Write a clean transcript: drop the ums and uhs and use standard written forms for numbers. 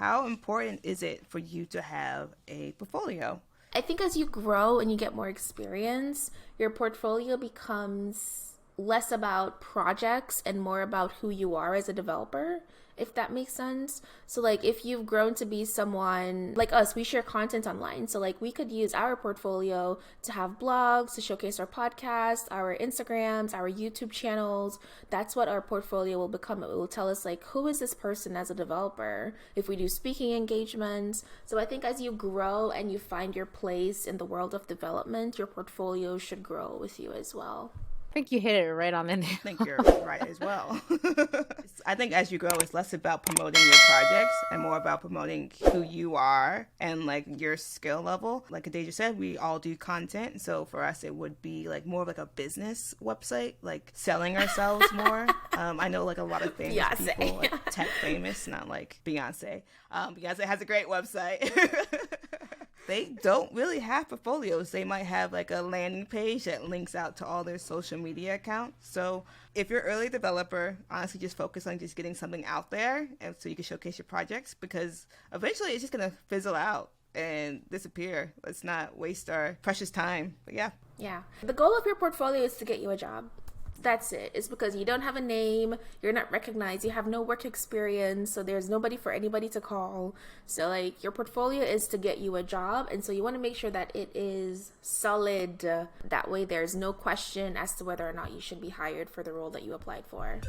how important is it for you to have a portfolio? I think as you grow and you get more experience, your portfolio becomes less about projects and more about who you are as a developer, if that makes sense. So like if you've grown to be someone like us, we share content online. So like we could use our portfolio to have blogs, to showcase our podcasts, our Instagrams, our YouTube channels. That's what our portfolio will become. It will tell us like, who is this person as a developer? If we do speaking engagements. So I think as you grow and you find your place in the world of development, your portfolio should grow with you as well. I think you hit it right on the nail. I think you're right as well. I think as you grow, it's less about promoting your projects and more about promoting who you are and like your skill level. Like Adasia said, we all do content. So for us, it would be like more of like a business website, like selling ourselves more. I know like a lot of famous people, like tech famous, not like Beyonce. Beyonce has a great website. They don't really have portfolios. They might have like a landing page that links out to all their social media accounts. So if you're an early developer, honestly, just focus on just getting something out there and so you can showcase your projects, because eventually it's just going to fizzle out and disappear. Let's not waste our precious time. But yeah. Yeah. The goal of your portfolio is to get you a job. That's it. It's because you don't have a name, you're not recognized, you have no work experience, so there's nobody for anybody to call. So like your portfolio is to get you a job, and so you want to make sure that it is solid. That way there's no question as to whether or not you should be hired for the role that you applied for.